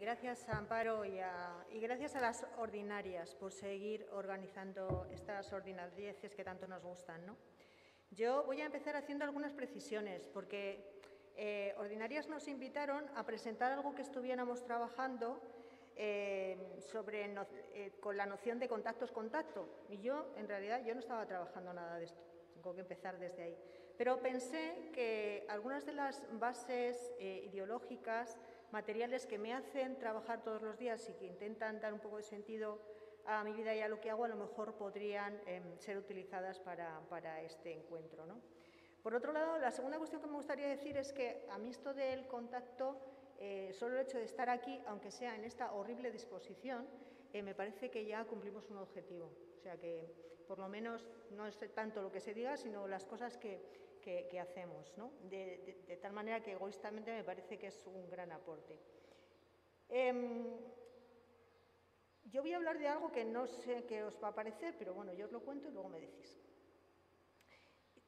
gracias a Amparo y gracias a las ordinarias por seguir organizando estas ordinarieces que tanto nos gustan, ¿no? Yo voy a empezar haciendo algunas precisiones, porque ordinarias nos invitaron a presentar algo que estuviéramos trabajando con la noción de contactos-contacto. Y yo, en realidad, yo no estaba trabajando nada de esto. Tengo que empezar desde ahí. Pero pensé que algunas de las bases ideológicas, materiales que me hacen trabajar todos los días y que intentan dar un poco de sentido a mi vida y a lo que hago, a lo mejor podrían ser utilizadas para este encuentro, ¿no? Por otro lado, la segunda cuestión que me gustaría decir es que a mí esto del contacto, solo el hecho de estar aquí, aunque sea en esta horrible disposición, me parece que ya cumplimos un objetivo. O sea que, por lo menos, no es tanto lo que se diga, sino las cosas que hacemos, ¿no? De tal manera que egoístamente me parece que es un gran aporte. Yo voy a hablar de algo que no sé qué os va a parecer, pero bueno, yo os lo cuento y luego me decís.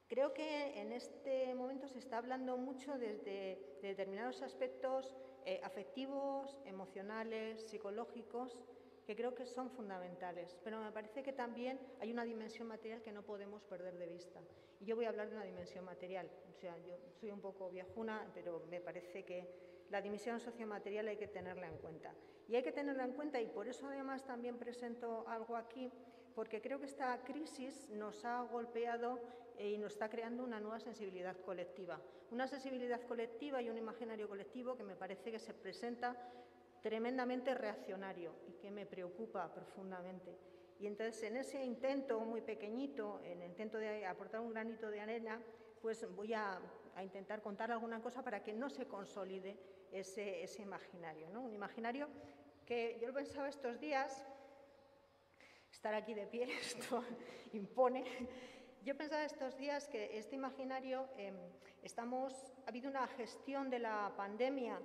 Creo que en este momento se está hablando mucho desde determinados aspectos afectivos, emocionales, psicológicos, que creo que son fundamentales, pero me parece que también hay una dimensión material que no podemos perder de vista. Y yo voy a hablar de una dimensión material, o sea, yo soy un poco viejuna, pero me parece que la dimensión sociomaterial hay que tenerla en cuenta. Y hay que tenerla en cuenta, y por eso además también presento algo aquí, porque creo que esta crisis nos ha golpeado y nos está creando una nueva sensibilidad colectiva. Una sensibilidad colectiva y un imaginario colectivo que me parece que se presenta tremendamente reaccionario y que me preocupa profundamente. Y entonces, en ese intento muy pequeñito, en el intento de aportar un granito de arena, pues voy a intentar contar alguna cosa para que no se consolide ese imaginario, ¿no? Un imaginario que yo lo pensaba estos días, estar aquí de pie, esto impone. Yo pensaba estos días que este imaginario, ha habido una gestión de la pandemia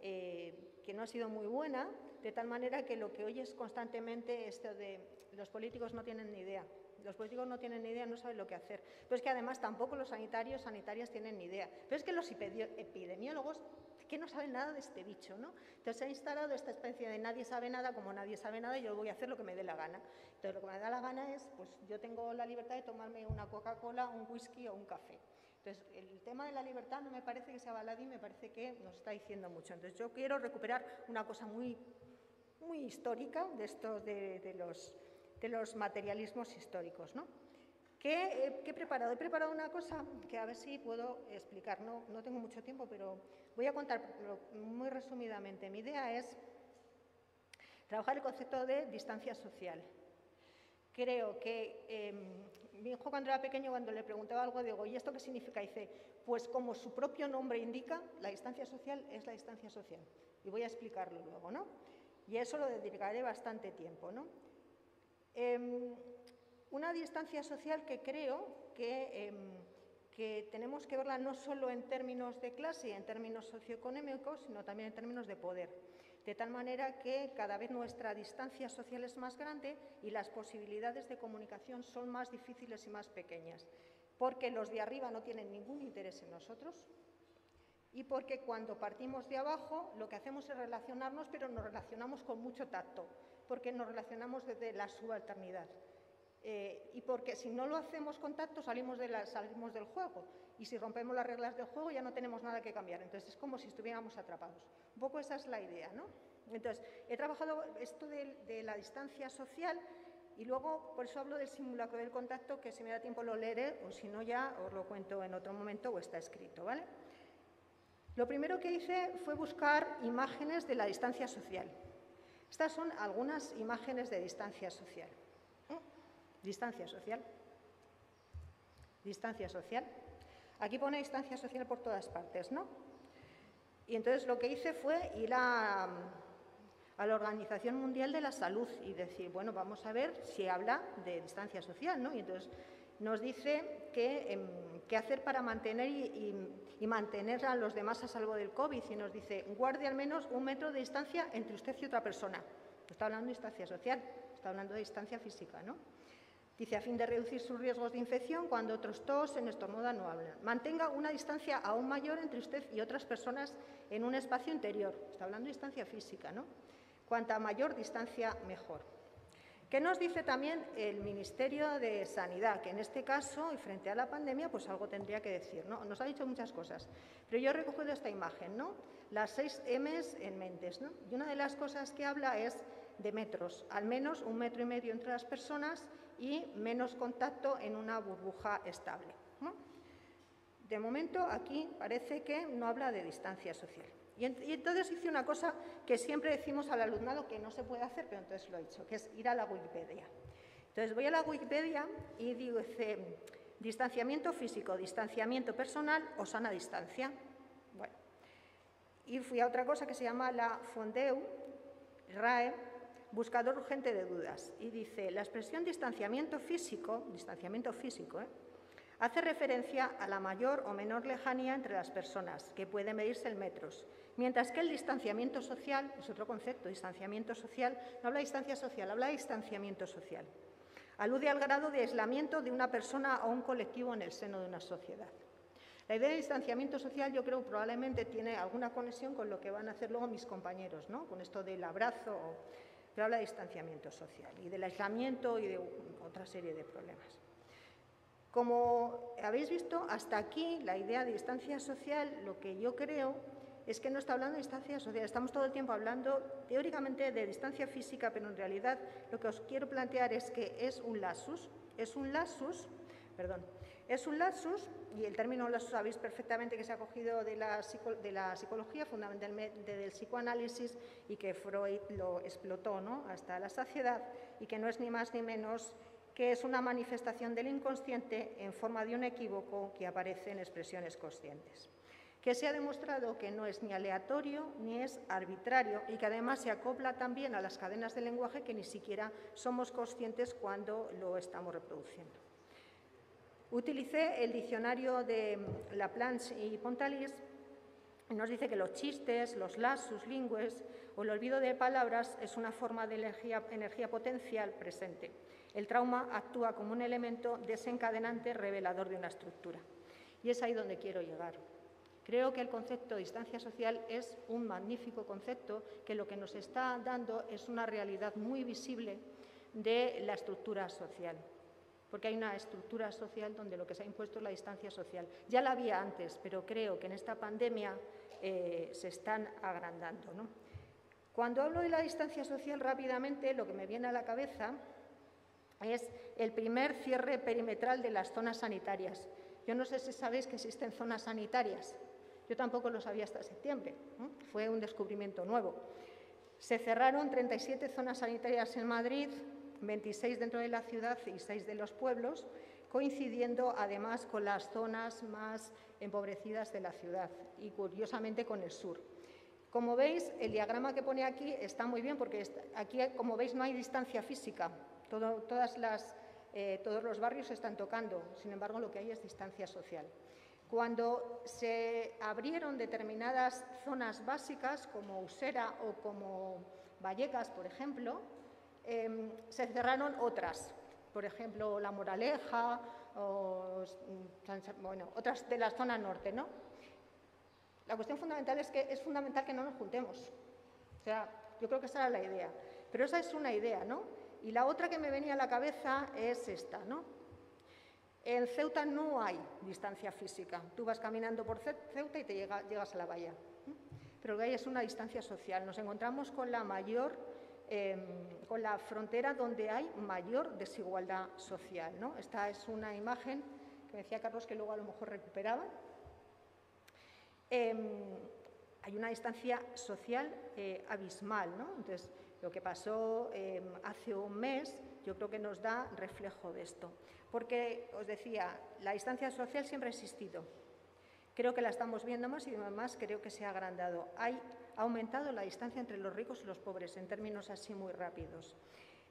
que no ha sido muy buena, de tal manera que lo que oyes constantemente esto de los políticos no tienen ni idea. Los políticos no tienen ni idea, no saben lo que hacer. Pero es que además tampoco los sanitarias tienen ni idea. Pero es que los epidemiólogos que no saben nada de este bicho, ¿no? Entonces se ha instalado esta especie de nadie sabe nada, como nadie sabe nada, y yo voy a hacer lo que me dé la gana. Entonces lo que me da la gana es, pues yo tengo la libertad de tomarme una Coca-Cola, un whisky o un café. Entonces, el tema de la libertad no me parece que sea baladí, me parece que nos está diciendo mucho. Entonces, yo quiero recuperar una cosa muy histórica de estos de los materialismos históricos, ¿no? ¿Qué he preparado? He preparado una cosa que a ver si puedo explicar. No tengo mucho tiempo, pero voy a contar muy resumidamente. Mi idea es trabajar el concepto de distancia social. Creo que mi hijo cuando era pequeño, cuando le preguntaba algo, digo, ¿y esto qué significa? Y dice, pues como su propio nombre indica, la distancia social es la distancia social. Y voy a explicarlo luego, ¿no? Y a eso lo dedicaré bastante tiempo, ¿no? Una distancia social que creo que tenemos que verla no solo en términos de clase y en términos socioeconómicos, sino también en términos de poder. De tal manera que cada vez nuestra distancia social es más grande y las posibilidades de comunicación son más difíciles y más pequeñas, porque los de arriba no tienen ningún interés en nosotros y porque cuando partimos de abajo lo que hacemos es relacionarnos, pero nos relacionamos con mucho tacto, porque nos relacionamos desde la subalternidad. Y porque si no lo hacemos con tacto salimos del juego, y si rompemos las reglas del juego ya no tenemos nada que cambiar, entonces es como si estuviéramos atrapados. Un poco esa es la idea, ¿no? Entonces, he trabajado esto de la distancia social y luego por eso hablo del simulacro del contacto, que si me da tiempo lo leeré o si no ya os lo cuento en otro momento o está escrito, ¿vale? Lo primero que hice fue buscar imágenes de la distancia social. Estas son algunas imágenes de distancia social. Distancia social. Distancia social. Aquí pone distancia social por todas partes, ¿no? Y entonces lo que hice fue ir a la Organización Mundial de la Salud y decir, bueno, vamos a ver si habla de distancia social, ¿no? Y entonces nos dice qué hacer para mantener y mantener a los demás a salvo del COVID. Y nos dice, guarde al menos 1 metro de distancia entre usted y otra persona. No está hablando de distancia social, está hablando de distancia física, ¿no? Dice, a fin de reducir sus riesgos de infección, cuando otros tosen, estornudan o hablan. Mantenga una distancia aún mayor entre usted y otras personas en un espacio interior. Está hablando de distancia física, ¿no? Cuanta mayor distancia, mejor. ¿Qué nos dice también el Ministerio de Sanidad? Que en este caso, y frente a la pandemia, pues algo tendría que decir, ¿no? Nos ha dicho muchas cosas, pero yo he recogido esta imagen, ¿no? Las 6 M's en mentes, ¿no? Y una de las cosas que habla es de metros, al menos 1,5 metros entre las personas y menos contacto en una burbuja estable, ¿no? De momento, aquí parece que no habla de distancia social. Y entonces hice una cosa que siempre decimos al alumnado que no se puede hacer, pero entonces lo he hecho, que es ir a la Wikipedia. Entonces voy a la Wikipedia y dice distanciamiento físico, distanciamiento personal o sana distancia. Bueno, y fui a otra cosa que se llama la Fondeu, RAE, buscador urgente de dudas, y dice la expresión distanciamiento físico, hace referencia a la mayor o menor lejanía entre las personas, que puede medirse en metros, mientras que el distanciamiento social, es otro concepto, distanciamiento social, no habla de distancia social, habla de distanciamiento social. Alude al grado de aislamiento de una persona o un colectivo en el seno de una sociedad. La idea de distanciamiento social yo creo probablemente tiene alguna conexión con lo que van a hacer luego mis compañeros, ¿no? Con esto del abrazo, pero habla de distanciamiento social y del aislamiento y de otra serie de problemas. Como habéis visto, hasta aquí la idea de distancia social, lo que yo creo es que no está hablando de distancia social, estamos todo el tiempo hablando teóricamente de distancia física, pero en realidad lo que os quiero plantear es que es un lapsus, y el término lapsus sabéis perfectamente que se ha cogido de la psicología, fundamentalmente del psicoanálisis, y que Freud lo explotó, ¿no?, hasta la saciedad, y que no es ni más ni menos que es una manifestación del inconsciente en forma de un equívoco que aparece en expresiones conscientes, que se ha demostrado que no es ni aleatorio ni es arbitrario y que además se acopla también a las cadenas del lenguaje que ni siquiera somos conscientes cuando lo estamos reproduciendo. Utilicé el diccionario de Laplanche y Pontalis y nos dice que los chistes, los lapsus linguae o el olvido de palabras es una forma de energía potencial presente. El trauma actúa como un elemento desencadenante revelador de una estructura. Y es ahí donde quiero llegar. Creo que el concepto de distancia social es un magnífico concepto que lo que nos está dando es una realidad muy visible de la estructura social. Porque hay una estructura social donde lo que se ha impuesto es la distancia social. Ya la había antes, pero creo que en esta pandemia se están agrandando, ¿no? Cuando hablo de la distancia social, rápidamente lo que me viene a la cabeza es el primer cierre perimetral de las zonas sanitarias. Yo no sé si sabéis que existen zonas sanitarias. Yo tampoco lo sabía hasta septiembre, ¿no? Fue un descubrimiento nuevo. Se cerraron 37 zonas sanitarias en Madrid, 26 dentro de la ciudad y 6 de los pueblos, coincidiendo además con las zonas más empobrecidas de la ciudad y curiosamente con el sur. Como veis, el diagrama que pone aquí está muy bien porque aquí, como veis, no hay distancia física. Todos los barrios se están tocando, sin embargo, lo que hay es distancia social. Cuando se abrieron determinadas zonas básicas, como Usera o como Vallecas, por ejemplo, se cerraron otras, por ejemplo, La Moraleja o otras de la zona norte, ¿no? La cuestión fundamental es que es fundamental que no nos juntemos. O sea, yo creo que esa era la idea. Pero esa es una idea, ¿no? Y la otra que me venía a la cabeza es esta, ¿no? En Ceuta no hay distancia física. Tú vas caminando por Ceuta y te llegas a la bahía. Pero lo que hay es una distancia social. Nos encontramos con la frontera donde hay mayor desigualdad social, ¿no? Esta es una imagen que me decía Carlos que luego a lo mejor recuperaban. Hay una distancia social abismal, ¿no? Entonces, lo que pasó hace un mes yo creo que nos da reflejo de esto. Porque, os decía, la distancia social siempre ha existido. Creo que la estamos viendo más y además creo que se ha agrandado. Ha aumentado la distancia entre los ricos y los pobres en términos así muy rápidos.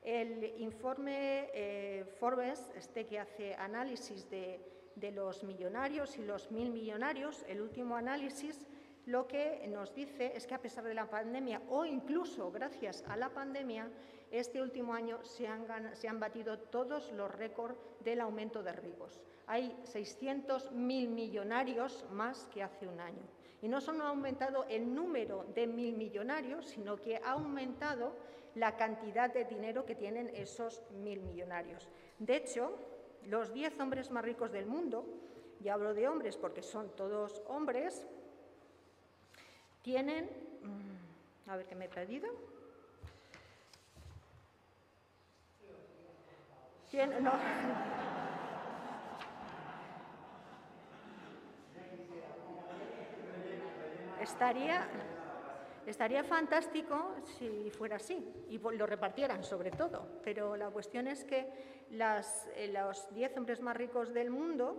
El informe Forbes, que hace análisis de los millonarios y los 1000 millonarios, el último análisis lo que nos dice es que a pesar de la pandemia o incluso gracias a la pandemia, este último año se han batido todos los récords del aumento de ricos. Hay 600.000 millonarios más que hace un año. Y no solo ha aumentado el número de 1.000 millonarios, sino que ha aumentado la cantidad de dinero que tienen esos 1.000 millonarios. De hecho, los 10 hombres más ricos del mundo, y hablo de hombres porque son todos hombres, tienen, a ver qué me he perdido, no. Estaría fantástico si fuera así y lo repartieran sobre todo, pero la cuestión es que los 10 hombres más ricos del mundo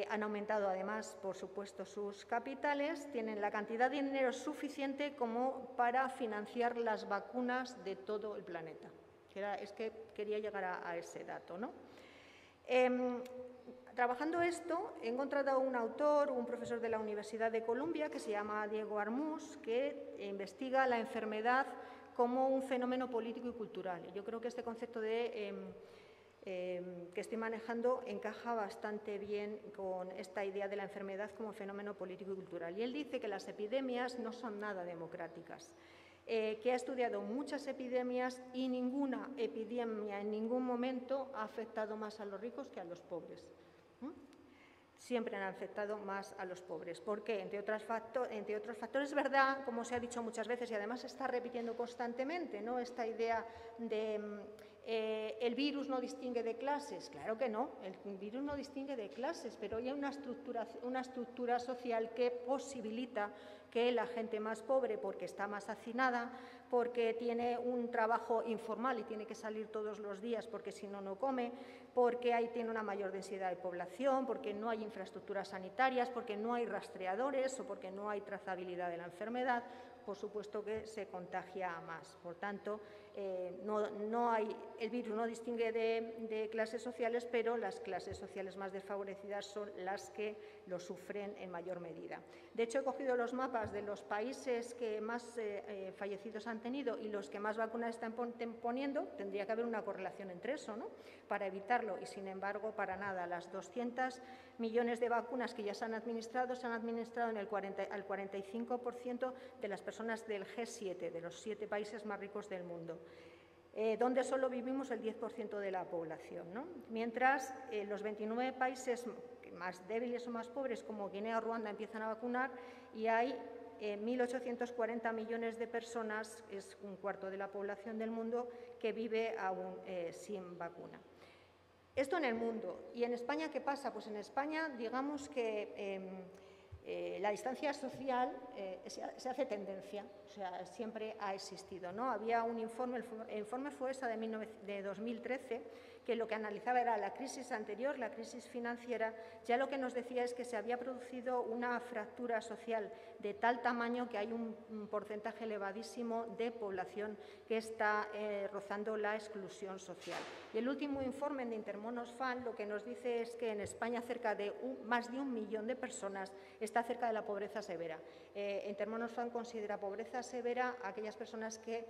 han aumentado además, por supuesto, sus capitales, tienen la cantidad de dinero suficiente como para financiar las vacunas de todo el planeta. Es que quería llegar a ese dato, ¿no? Trabajando esto, he encontrado un autor, un profesor de la Universidad de Columbia, que se llama Diego Armús, que investiga la enfermedad como un fenómeno político y cultural. Yo creo que este concepto que estoy manejando encaja bastante bien con esta idea de la enfermedad como fenómeno político y cultural. Y él dice que las epidemias no son nada democráticas, que ha estudiado muchas epidemias y ninguna epidemia en ningún momento ha afectado más a los ricos que a los pobres. Siempre han afectado más a los pobres. ¿Por qué? Entre otros factores, es verdad, como se ha dicho muchas veces y además se está repitiendo constantemente, ¿no? Esta idea de el virus no distingue de clases. Claro que no, el virus no distingue de clases, pero hay una estructura social que posibilita que la gente más pobre, porque está más hacinada, porque tiene un trabajo informal y tiene que salir todos los días porque si no, no come, porque ahí tiene una mayor densidad de población, porque no hay infraestructuras sanitarias, porque no hay rastreadores o porque no hay trazabilidad de la enfermedad, por supuesto que se contagia más. Por tanto, el virus no distingue de clases sociales, pero las clases sociales más desfavorecidas son las que lo sufren en mayor medida. De hecho, he cogido los mapas de los países que más fallecidos han tenido y los que más vacunas están poniendo. Tendría que haber una correlación entre eso, ¿no?, para evitarlo, y sin embargo, para nada. Las 200 millones de vacunas que ya se han administrado en al 45% de las personas del G7, de los 7 países más ricos del mundo, donde solo vivimos el 10% de la población, ¿no? Mientras los 29 países más débiles o más pobres, como Guinea o Ruanda, empiezan a vacunar y hay 1.840 millones de personas, es un cuarto de la población del mundo, que vive aún sin vacuna. Esto en el mundo. ¿Y en España qué pasa? Pues en España, digamos que la distancia social se hace tendencia, o sea, siempre ha existido, ¿no? Había un informe, el informe FOESA de 2013, que lo que analizaba era la crisis anterior, la crisis financiera. Ya lo que nos decía es que se había producido una fractura social de tal tamaño que hay un porcentaje elevadísimo de población que está rozando la exclusión social. Y el último informe de Intermon Oxfam lo que nos dice es que en España cerca de más de 1 millón de personas está cerca de la pobreza severa. Intermon Oxfam considera pobreza severa a aquellas personas que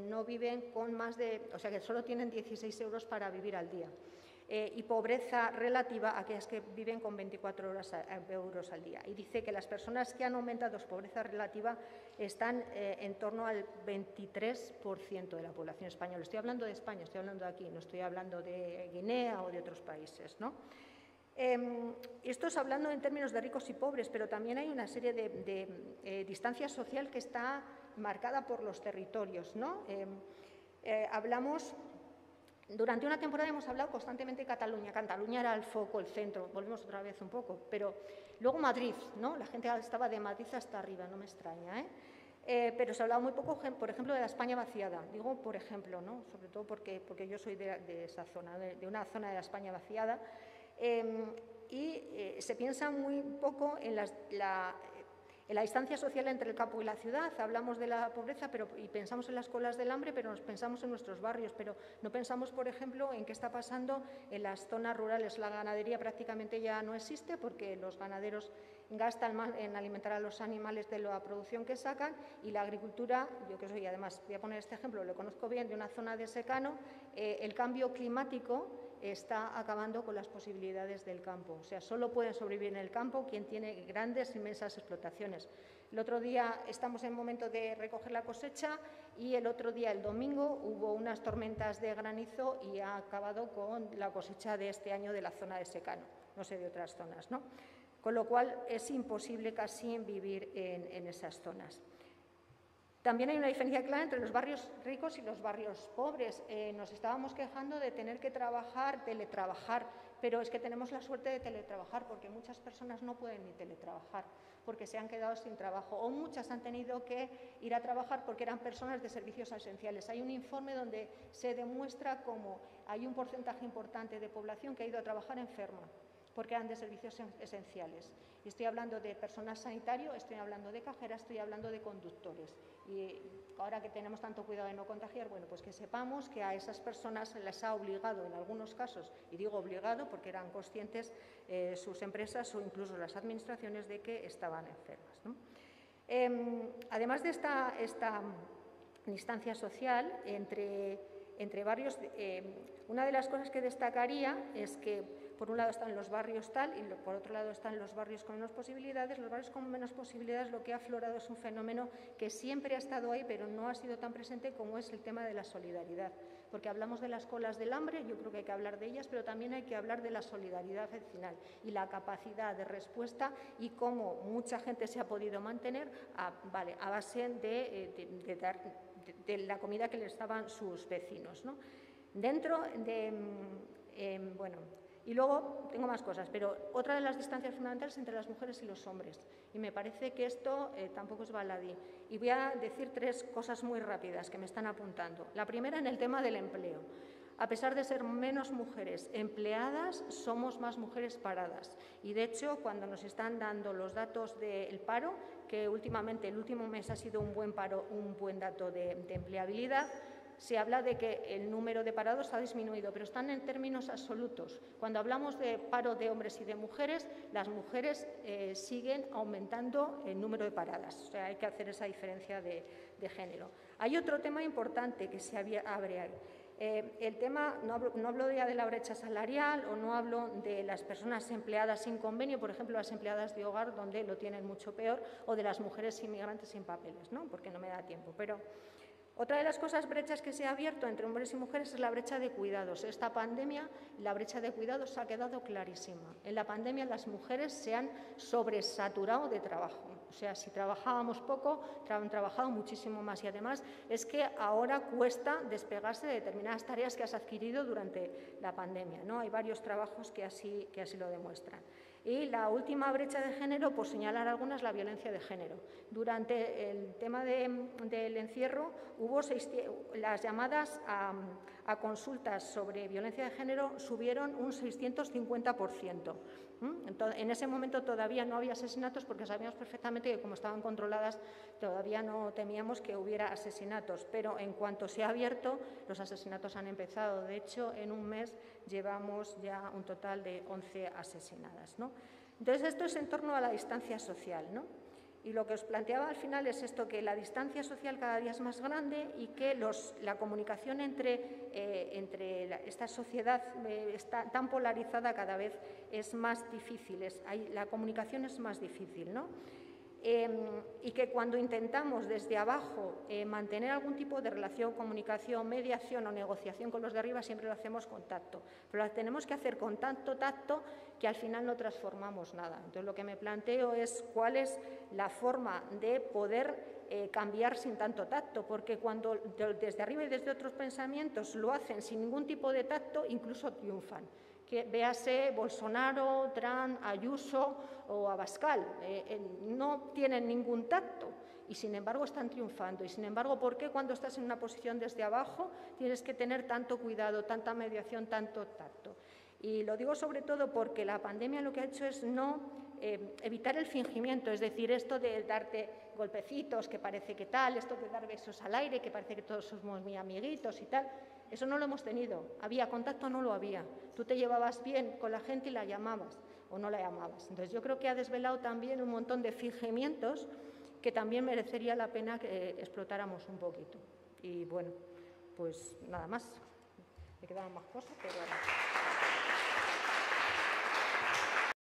no viven con más de, o sea, que solo tienen 16 euros para vivir al día. Y pobreza relativa a aquellas que viven con 24 euros al día. Y dice que las personas que han aumentado su pobreza relativa están en torno al 23% de la población española. Estoy hablando de España, estoy hablando de aquí, no estoy hablando de Guinea o de otros países, ¿no? Esto es hablando en términos de ricos y pobres, pero también hay una serie de distancia social que está marcada por los territorios, ¿no? Durante una temporada hemos hablado constantemente de Cataluña. Cataluña era el foco, el centro, volvemos otra vez un poco, pero luego Madrid, ¿no? La gente estaba de Madrid hasta arriba, no me extraña, pero se ha hablado muy poco, por ejemplo, de la España vaciada. Digo, por ejemplo, ¿no? Sobre todo porque yo soy de esa zona, de una zona de la España vaciada, y se piensa muy poco en La distancia social entre el campo y la ciudad, hablamos de la pobreza y pensamos en las colas del hambre, pero nos pensamos en nuestros barrios, pero no pensamos, por ejemplo, en qué está pasando en las zonas rurales. La ganadería prácticamente ya no existe porque los ganaderos gastan más en alimentar a los animales de la producción que sacan, y la agricultura, yo que soy, además, voy a poner este ejemplo, lo conozco bien, de una zona de secano, el cambio climático está acabando con las posibilidades del campo. O sea, solo pueden sobrevivir en el campo quien tiene grandes, inmensas explotaciones. El otro día estamos en momento de recoger la cosecha y el otro día, el domingo, hubo unas tormentas de granizo y ha acabado con la cosecha de este año de la zona de secano, no sé de otras zonas, ¿no? Con lo cual es imposible casi vivir en esas zonas. También hay una diferencia clara entre los barrios ricos y los barrios pobres. Nos estábamos quejando de tener que teletrabajar, pero es que tenemos la suerte de teletrabajar porque muchas personas no pueden ni teletrabajar porque se han quedado sin trabajo, o muchas han tenido que ir a trabajar porque eran personas de servicios esenciales. Hay un informe donde se demuestra cómo hay un porcentaje importante de población que ha ido a trabajar enferma porque eran de servicios esenciales. Y estoy hablando de personal sanitario, estoy hablando de cajeras, estoy hablando de conductores. Y ahora que tenemos tanto cuidado de no contagiar, bueno, pues que sepamos que a esas personas se les ha obligado en algunos casos, y digo obligado porque eran conscientes sus empresas o incluso las administraciones de que estaban enfermas, ¿no? Además de esta distancia social entre barrios, una de las cosas que destacaría es que por un lado están los barrios tal y por otro lado están los barrios con menos posibilidades. Los barrios con menos posibilidades, lo que ha aflorado es un fenómeno que siempre ha estado ahí, pero no ha sido tan presente, como es el tema de la solidaridad. Porque hablamos de las colas del hambre, yo creo que hay que hablar de ellas, pero también hay que hablar de la solidaridad vecinal y la capacidad de respuesta y cómo mucha gente se ha podido mantener a base de dar de la comida que les daban sus vecinos, ¿no? Dentro de, bueno, y luego tengo más cosas, pero otra de las distancias fundamentales entre las mujeres y los hombres, y me parece que esto tampoco es baladí. Y voy a decir 3 cosas muy rápidas que me están apuntando. La primera, en el tema del empleo. A pesar de ser menos mujeres empleadas, somos más mujeres paradas. Y, de hecho, cuando nos están dando los datos del paro, que últimamente, el último mes ha sido un buen dato de empleabilidad, se habla de que el número de parados ha disminuido, pero están en términos absolutos. Cuando hablamos de paro de hombres y de mujeres, las mujeres siguen aumentando el número de paradas. O sea, hay que hacer esa diferencia de género. Hay otro tema importante que se abre ahí. El tema, no hablo ya de la brecha salarial o no hablo de las personas empleadas sin convenio, por ejemplo, las empleadas de hogar, donde lo tienen mucho peor, o de las mujeres inmigrantes sin papeles, ¿no? Porque no me da tiempo. Pero otra de las brechas que se ha abierto entre hombres y mujeres es la brecha de cuidados. Esta pandemia, la brecha de cuidados ha quedado clarísima. En la pandemia las mujeres se han sobresaturado de trabajo. O sea, si trabajábamos poco, han trabajado muchísimo más. Y además es que ahora cuesta despegarse de determinadas tareas que has adquirido durante la pandemia, ¿no? Hay varios trabajos que así lo demuestran. Y la última brecha de género, por señalar algunas, la violencia de género. Durante el tema del encierro hubo las llamadas a consultas sobre violencia de género subieron un 650%. Entonces, en ese momento todavía no había asesinatos porque sabíamos perfectamente que como estaban controladas todavía no temíamos que hubiera asesinatos, pero en cuanto se ha abierto los asesinatos han empezado. De hecho, en un mes llevamos ya un total de 11 asesinadas, ¿no? Entonces, esto es en torno a la distancia social, ¿no? Y lo que os planteaba al final es esto, que la distancia social cada día es más grande y que la comunicación entre esta sociedad está tan polarizada cada vez es más difícil, la comunicación es más difícil, ¿no? Y que cuando intentamos desde abajo mantener algún tipo de relación, comunicación, mediación o negociación con los de arriba, siempre lo hacemos con tacto. Pero lo tenemos que hacer con tanto tacto que al final no transformamos nada. Entonces, lo que me planteo es cuál es la forma de poder cambiar sin tanto tacto, porque cuando desde arriba y desde otros pensamientos lo hacen sin ningún tipo de tacto, incluso triunfan. Que véase Bolsonaro, Trump, Ayuso o Abascal, no tienen ningún tacto y sin embargo están triunfando. Y sin embargo, ¿por qué cuando estás en una posición desde abajo tienes que tener tanto cuidado, tanta mediación, tanto tacto? Y lo digo sobre todo porque la pandemia lo que ha hecho es no evitar el fingimiento, es decir, esto de darte golpecitos, que parece que tal, esto de dar besos al aire, que parece que todos somos muy amiguitos y tal, eso no lo hemos tenido. ¿Había contacto? No lo había. Tú te llevabas bien con la gente y la llamabas o no la llamabas. Entonces, yo creo que ha desvelado también un montón de fingimientos que también merecería la pena que explotáramos un poquito. Y bueno, pues nada más. Me quedaban más cosas, pero...